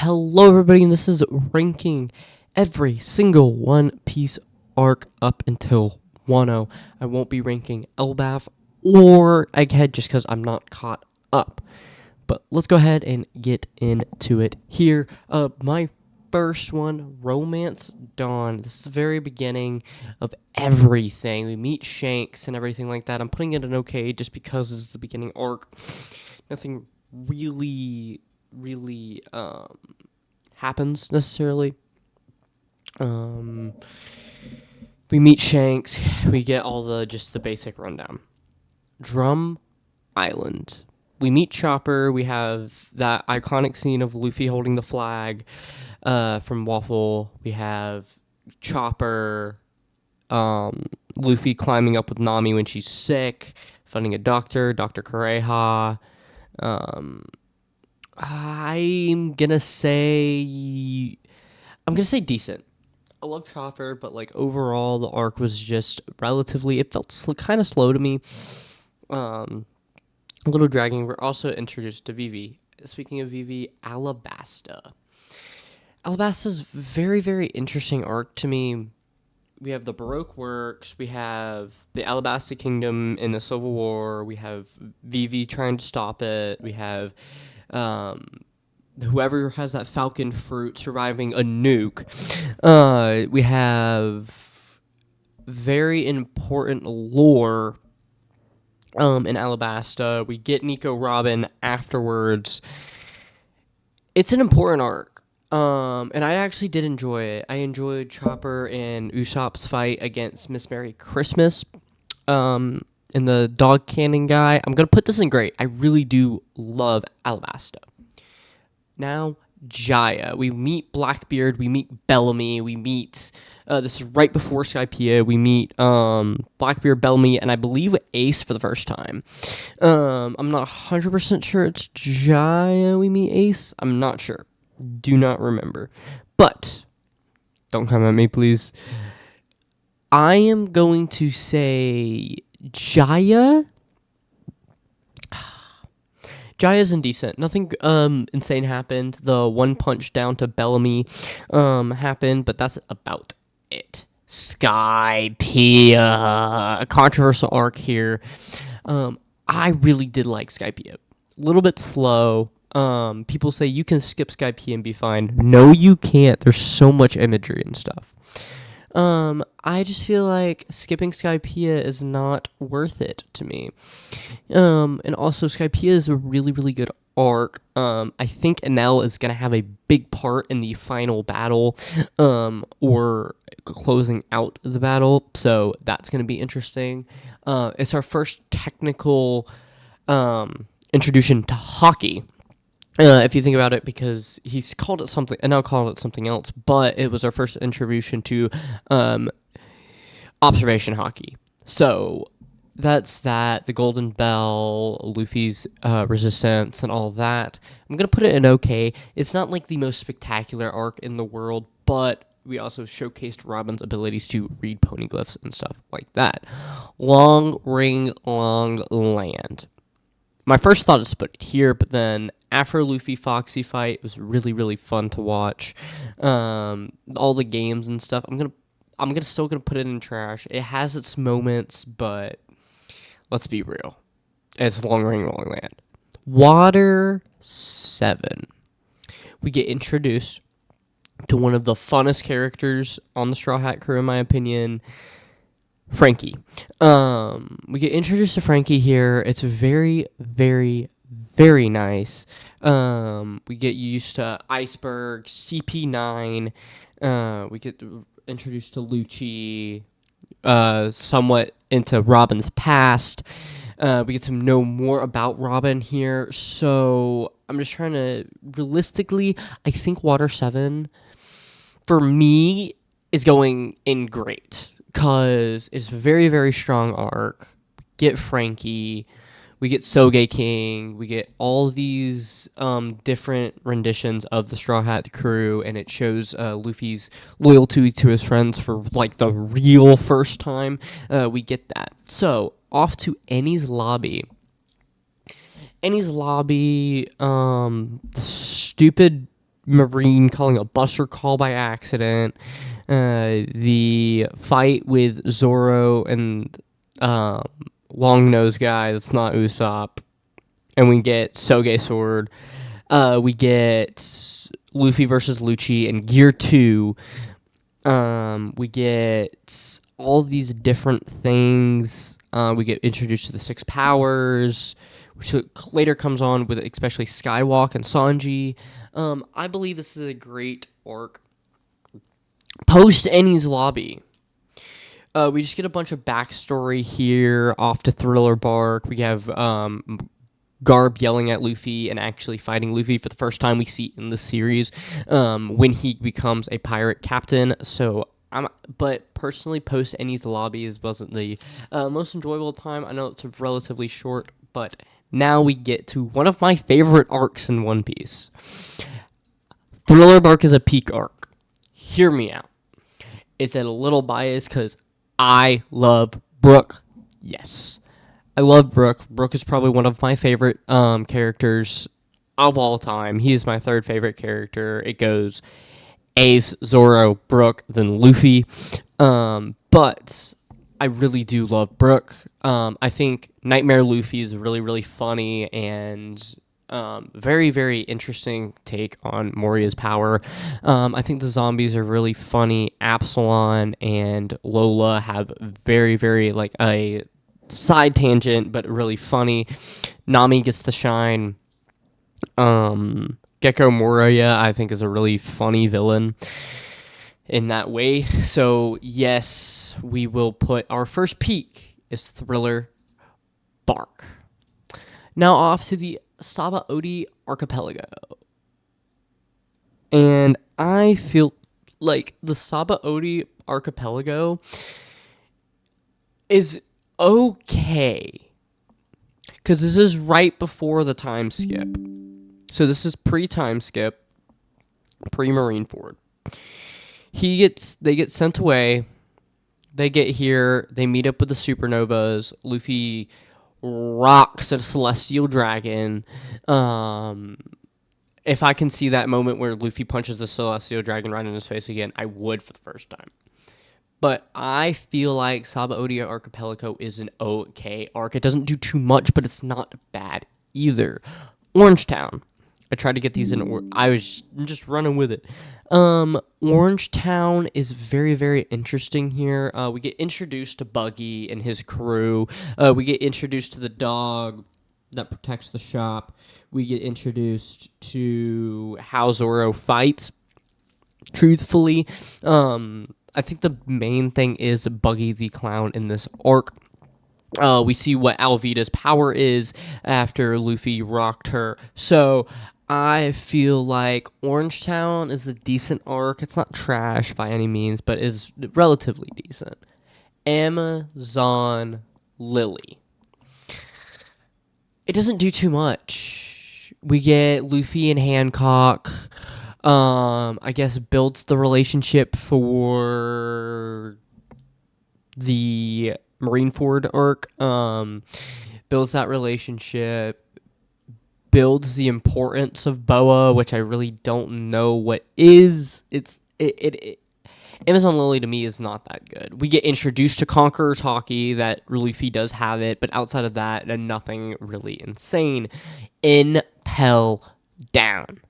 Hello, everybody, and this is ranking every single One Piece arc up until Wano. I won't be ranking Elbaf or Egghead just because I'm not caught up. But let's go ahead and get into it here. My first one, Romance Dawn. This is the very beginning of everything. We meet Shanks and everything like that. I'm putting it in okay just because it's the beginning arc. Nothing really happens necessarily. We meet Shanks. We get all the basic rundown. Drum Island. We meet Chopper. We have that iconic scene of Luffy holding the flag from Waffle. We have Chopper, Luffy climbing up with Nami when she's sick, finding a doctor, Dr. Kureha. I'm gonna say decent. I love Chopper, but like overall, the arc was just relatively. It felt kind of slow to me. A little dragging. We're also introduced to Vivi. Speaking of Vivi, Alabasta. Alabasta's very interesting arc to me. We have the Baroque works. We have the Alabasta Kingdom in the Civil War. We have Vivi trying to stop it. We have whoever has that falcon fruit surviving a nuke. We have very important lore in Alabasta. We get Nico Robin afterwards. It's an important arc. And I actually did enjoy it. I enjoyed Chopper and Usopp's fight against Miss Merry Christmas. And the dog cannon guy. I'm gonna put this in great. I really do love Alabasta. Now, Jaya. We meet Blackbeard. We meet Bellamy. We meet. This is right before Skypiea. We meet Blackbeard, Bellamy, and I believe Ace for the first time. I'm not 100% sure it's Jaya we meet Ace. I'm not sure. Do not remember. But, don't come at me, please. I am going to say Jaya. Jaya's indecent. Nothing insane happened. The one punch down to Bellamy happened, but that's about it. Skypiea. A controversial arc here. I really did like Skypiea. A little bit slow. People say you can skip Skypiea and be fine. No, you can't. There's so much imagery and stuff. I just feel like skipping Skypiea is not worth it to me. And also Skypiea is a really good arc. I think Enel is going to have a big part in the final battle, or closing out the battle. So that's going to be interesting. It's our first technical, introduction to Haki. If you think about it, because he's called it something, and now called it something else, but it was our first introduction to observation Haki. So that's that. The Golden Bell, Luffy's resistance, and all that. I'm gonna put it in okay. It's not like the most spectacular arc in the world, but we also showcased Robin's abilities to read poneglyphs and stuff like that. Long Ring, Long Land. My first thought is to put it here, but then after Luffy Foxy fight, it was really fun to watch. All the games and stuff. I'm still gonna put it in trash. It has its moments, but let's be real. It's Long Ring, Long Land. Water 7. We get introduced to one of the funnest characters on the Straw Hat Crew, in my opinion. Frankie. We get introduced to Frankie here. It's very nice. We get used to Iceberg, CP9. We get introduced to Lucci, somewhat into Robin's past. We get to know more about Robin here. So I'm just trying to, realistically, I think Water 7, for me, is going in great. Because it's a very strong arc. We get Frankie, we get Sogeking, we get all these different renditions of the Straw Hat Crew, and it shows Luffy's loyalty to his friends for like the real first time. We get that. So off to Enies Lobby. The stupid Marine calling a Buster call by accident, the fight with Zoro and long nose guy that's not Usopp, and we get Soge Sword. We get Luffy versus Lucci in Gear 2. We get all these different things. We get introduced to the 6 powers, which later comes on with especially Skywalk and Sanji. I believe this is a great arc. Post Enies Lobby. We just get a bunch of backstory here off to Thriller Bark. We have Garp yelling at Luffy and actually fighting Luffy for the first time we see in the series when he becomes a pirate captain. So, but personally, Post Enies Lobbies wasn't the most enjoyable time. I know it's relatively short, but now we get to one of my favorite arcs in One Piece. Thriller Bark is a peak arc. Hear me out. Is it a little biased because I love Brook? Yes. I love Brook. Brook is probably one of my favorite characters of all time. He is my third favorite character. It goes Ace, Zoro, Brook, then Luffy. But I really do love Brook. I think Nightmare Luffy is really, really funny and very, very interesting take on Moria's power. I think the zombies are really funny. Absalom and Lola have very, very like a side tangent, but really funny. Nami gets to shine. Gecko Moria, I think, is a really funny villain in that way. So, yes, we will put our first peak is Thriller Bark. Now off to the Sabaody Archipelago. And I feel like the Sabaody Archipelago is okay, because this is right before the time skip. So this is pre-time skip, pre-Marineford. They get sent away. They get here. They meet up with the Supernovas. Luffy rocks a Celestial Dragon. If I can see that moment where Luffy punches the Celestial Dragon right in his face again, I would for the first time. But I feel like Sabaody Archipelago is an okay arc. It doesn't do too much, but it's not bad either. Orangetown. I tried to get these in. I'm just running with it. Orangetown is very, very interesting here. We get introduced to Buggy and his crew. We get introduced to the dog that protects the shop. We get introduced to how Zoro fights. Truthfully, I think the main thing is Buggy the Clown in this arc. We see what Alvida's power is after Luffy rocked her. So I feel like Orangetown is a decent arc. It's not trash by any means, but is relatively decent. Amazon Lily. It doesn't do too much. We get Luffy and Hancock. I guess builds the relationship for the Marineford arc. Builds that relationship. Builds the importance of Boa, which I really don't know what is. Amazon Lily to me is not that good. We get introduced to Conqueror's Hockey, that Luffy does have it, but outside of that, nothing really insane. Impel Down.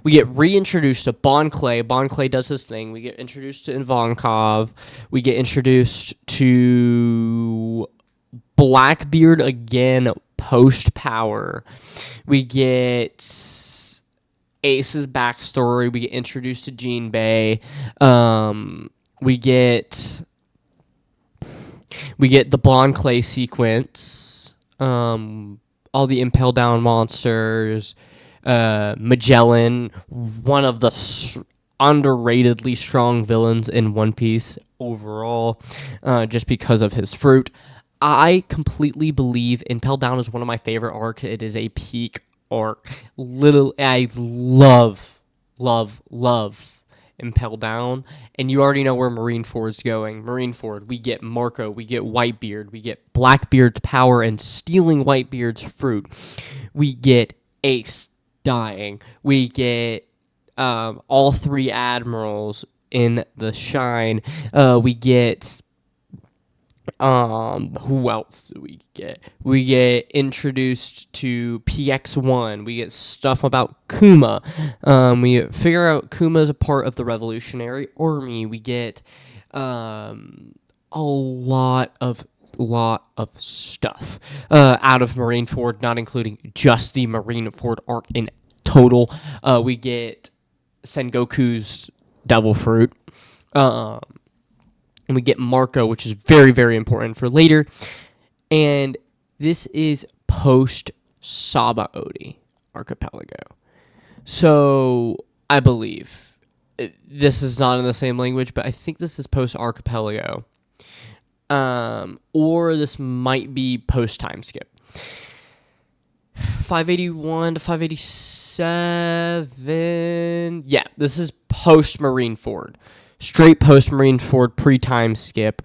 We get reintroduced to Bon Clay. Bon Clay does his thing. We get introduced to Ivankov. We get introduced to Blackbeard again post-power. We get Ace's backstory. We get introduced to Jinbei. We get the Bon Clay sequence. All the Impel Down monsters. Magellan, one of the underratedly strong villains in One Piece overall, just because of his fruit. I completely believe Impel Down is one of my favorite arcs. It is a peak arc. I love Impel Down, and you already know where Marineford's going. Marineford, we get Marco, we get Whitebeard, we get Blackbeard's power and stealing Whitebeard's fruit. We get Ace dying. We get all three admirals in the Shine. We get who else do we get? We get introduced to PX1. We get stuff about Kuma. We figure out Kuma is a part of the Revolutionary Army. We get a lot of stuff out of Marineford, not including just the Marineford arc in total. We get Sengoku's Devil Fruit. And we get Marco, which is very, very important for later. And this is post Sabaody Archipelago. So I believe this is not in the same language, but I think this is post Archipelago. Or this might be post time skip. 581 to 587. Yeah, this is post Marineford. Straight post Marineford, pre-time skip.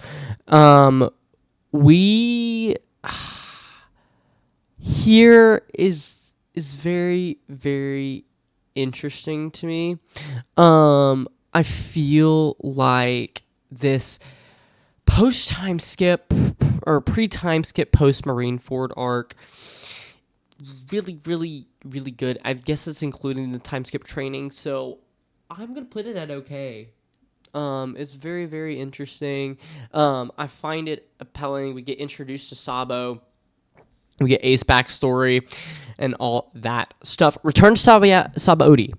We here is very, very interesting to me. I feel like this post-time skip or pre-time skip post Marineford arc really, really, really good. I guess it's including the time skip training, so I'm gonna put it at okay. It's very, very interesting. I find it appealing. We get introduced to Sabo. We get Ace backstory and all that stuff. Return to Sabaody.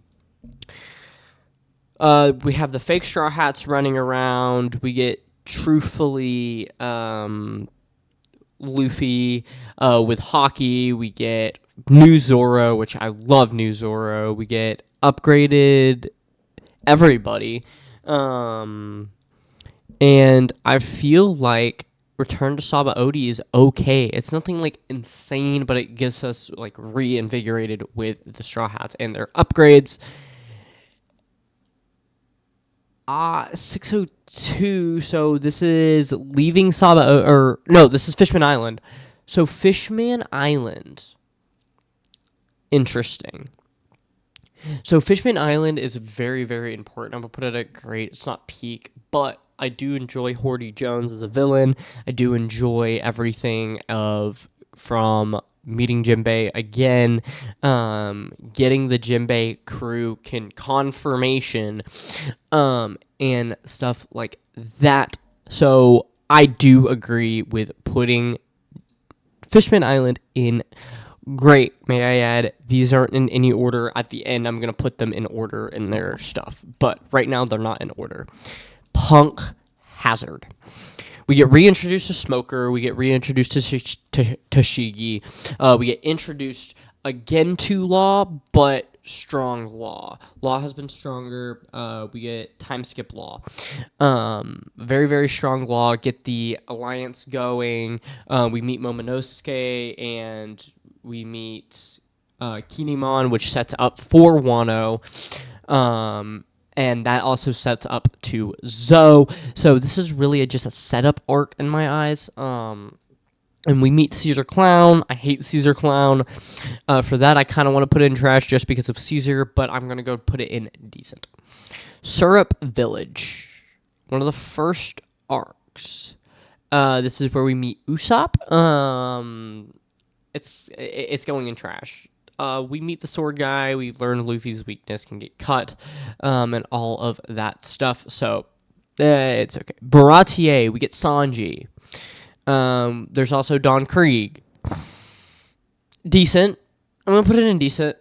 We have the fake Straw Hats running around. We get truthfully Luffy with Haki. We get new Zoro, which I love new Zoro. We get upgraded everybody. And I feel like Return to Sabaody is okay. It's nothing like insane, but it gets us like reinvigorated with the Straw Hats and their upgrades. 602. So this is leaving this is Fishman Island. So Fishman Island. Interesting. So Fishman Island is very, very important. I'm going to put it at great. It's not peak, but I do enjoy Horty Jones as a villain. I do enjoy everything from meeting Jinbei again, getting the Jinbei crew confirmation, and stuff like that. So I do agree with putting Fishman Island in great. May I add, these aren't in any order. At the end, I'm going to put them in order in their stuff. But right now, they're not in order. Punk Hazard. We get reintroduced to Smoker. We get reintroduced to Tashigi. We get introduced again to Law, but strong Law. Law has been stronger. We get time skip Law. Very, very strong Law. Get the alliance going. We meet Momonosuke and we meet Kinemon, which sets up for Wano. And that also sets up to Zoe. So this is really just a setup arc in my eyes. And we meet Caesar Clown. I hate Caesar Clown. For that, I kind of want to put it in trash just because of Caesar, but I'm going to go put it in decent. Syrup Village. One of the first arcs. This is where we meet Usopp. It's going in trash. We meet the sword guy. We learn Luffy's weakness can get cut, and all of that stuff. So it's okay. Baratier. We get Sanji. There's also Don Krieg. Decent. I'm gonna put it in decent.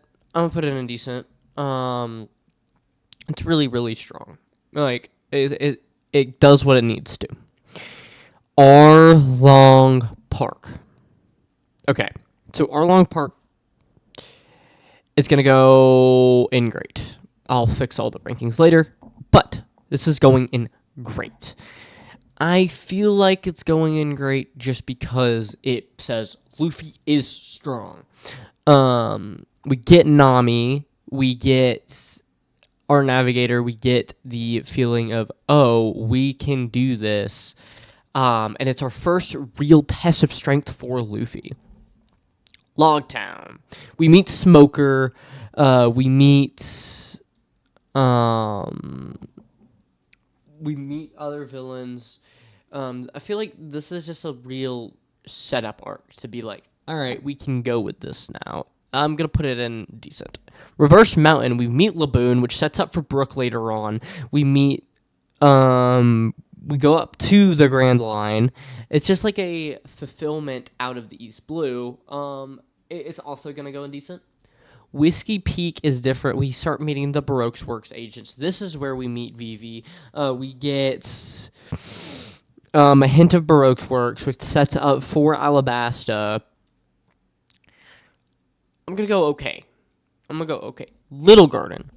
It's really, really strong. Like it does what it needs to. Arlong Park. Okay, so Arlong Park is going to go in great. I'll fix all the rankings later, but this is going in great. I feel like it's going in great just because it says Luffy is strong. We get Nami, we get our navigator, we get the feeling of, oh, we can do this. And it's our first real test of strength for Luffy. Logtown. We meet Smoker. We meet Um, we meet other villains. I feel like this is just a real setup arc to be like, all right, we can go with this now. I'm gonna put it in decent. Reverse Mountain, we meet Laboon, which sets up for Brook later on. We meet, we go up to the Grand Line. It's just like a fulfillment out of the East Blue. It's also gonna go in decent. Whiskey Peak is different. We start meeting the Baroque Works agents. This is where we meet Vivi. We get a hint of Baroque Works, which sets up for Alabasta. I'm going to go okay. Little Garden.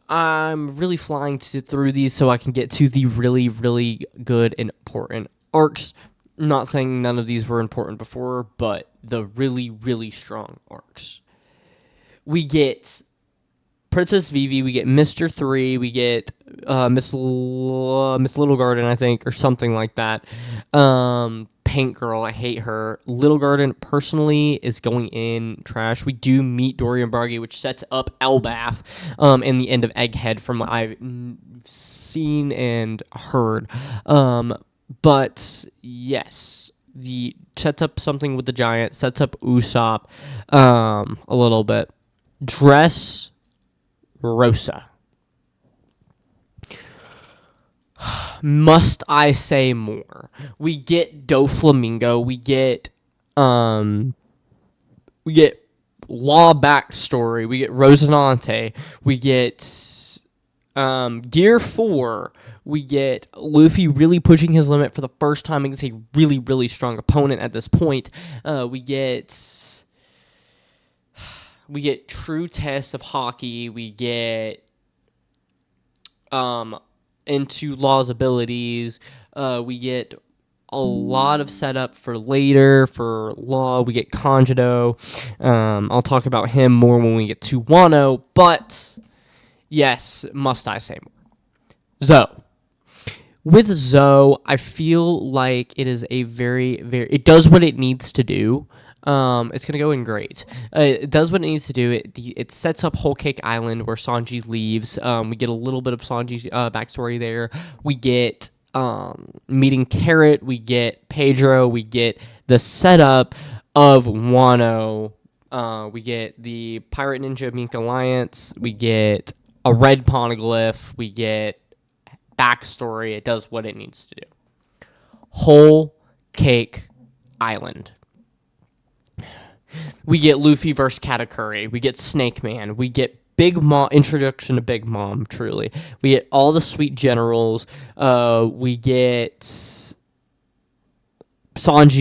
I'm really flying through these so I can get to the really, really good and important arcs. Not saying none of these were important before, but the really, really strong arcs. We get Princess Vivi, we get Mr. 3, we get Miss Little Garden, I think, or something like that. Paint Girl, I hate her. Little Garden, personally, is going in trash. We do meet Dorian Bargy, which sets up Elbaf in the end of Egghead from what I've seen and heard. But, yes, the sets up something with the giant, sets up Usopp a little bit. Dress Rosa. Must I say more? We get Doflamingo. We get Law backstory. We get Rosinante. We get Gear 4. We get Luffy really pushing his limit for the first time against a really, really strong opponent at this point. We get true tests of hockey. We get into Law's abilities. We get a lot of setup for later for Law. We get Conjado. I'll talk about him more when we get to Wano. But yes, must I say more? Zoe. With Zoe, I feel like it is a very, very... It does what it needs to do. It's gonna go in great. It does what it needs to do. It sets up Whole Cake Island where Sanji leaves. We get a little bit of Sanji's backstory there. We get meeting Carrot. We get Pedro. We get the setup of Wano. We get the Pirate Ninja Mink Alliance. We get a red poneglyph. We get backstory. It does what it needs to do. Whole Cake Island. We get Luffy versus Katakuri. We get Snake Man. We get Big Mom, introduction to Big Mom, truly. We get all the sweet generals. We get Sanji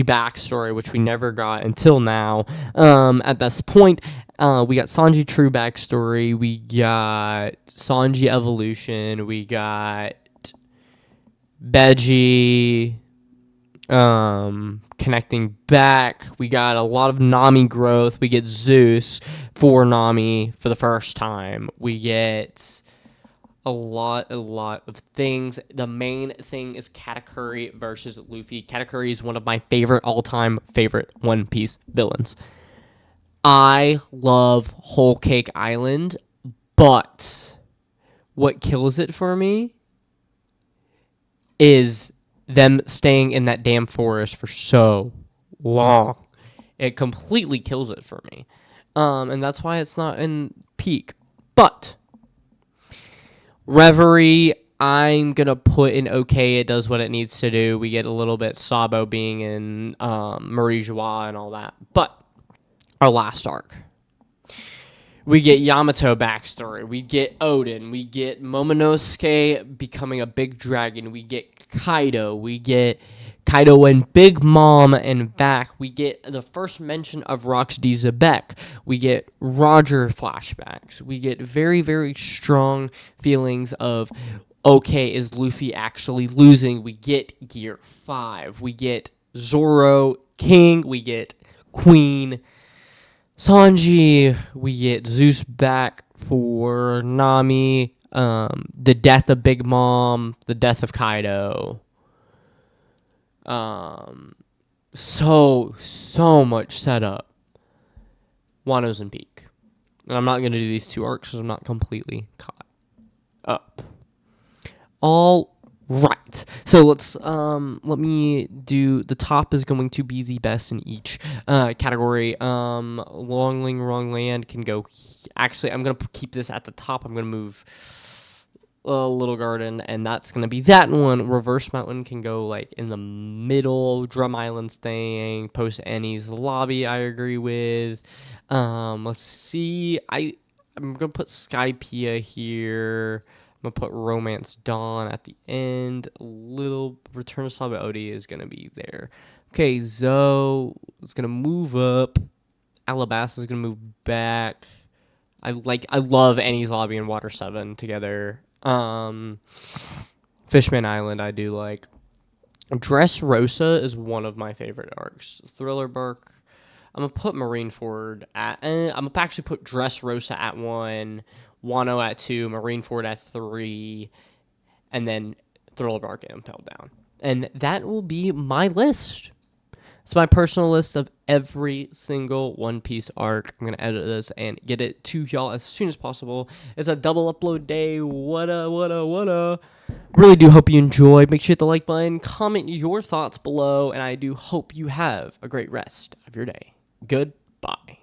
backstory, which we never got until now. At this point, we got Sanji true backstory. We got Sanji evolution. We got Beji connecting back. We got a lot of Nami growth. We get Zeus for Nami for the first time. We get a lot of things. The main thing is Katakuri versus Luffy. Katakuri is one of my all-time favorite One Piece villains. I love Whole Cake Island, but what kills it for me is them staying in that damn forest for so long. It completely kills it for me. And that's why it's not in peak. But Reverie, I'm going to put in okay. It does what it needs to do. We get a little bit Sabo being in Marie Joie and all that. But our last arc. We get Yamato backstory. We get Odin. We get Momonosuke becoming a big dragon. We get Kaido. We get Kaido and Big Mom and back. We get the first mention of Rox D. Zebek. We get Roger flashbacks. We get very, very strong feelings of, okay, is Luffy actually losing? We get Gear 5. We get Zoro, King. We get Queen, Sanji. We get Zeus back for Nami. The death of Big Mom. The death of Kaido. So much setup. Wano's in peak. And I'm not going to do these two arcs because I'm not completely caught. All right. So let me do, the top is going to be the best in each category. Longling Wrong Land can go, actually I'm going to keep this at the top. I'm going to move Little Garden, and that's going to be that one. Reverse Mountain can go like in the middle. Drum Island staying. Post Annie's Lobby I agree with. Let's see. I'm going to put Skypiea here. I'm going to put Romance Dawn at the end. Little Return of Sabaody is going to be there. Okay, Zoe is going to move up. Alabasta is going to move back. I love Annie's Lobby and Water 7 together. Fishman Island I do like. Dressrosa is one of my favorite arcs. Thriller Bark, I'm gonna put Marineford at. I'm gonna actually put Dressrosa at 1, Wano at 2, Marineford at 3, and then Thriller Bark and Impel Down. And that will be my list. It's my personal list of every single One Piece arc. I'm going to edit this and get it to y'all as soon as possible. It's a double upload day. What? Really do hope you enjoyed. Make sure you hit the like button. Comment your thoughts below. And I do hope you have a great rest of your day. Goodbye.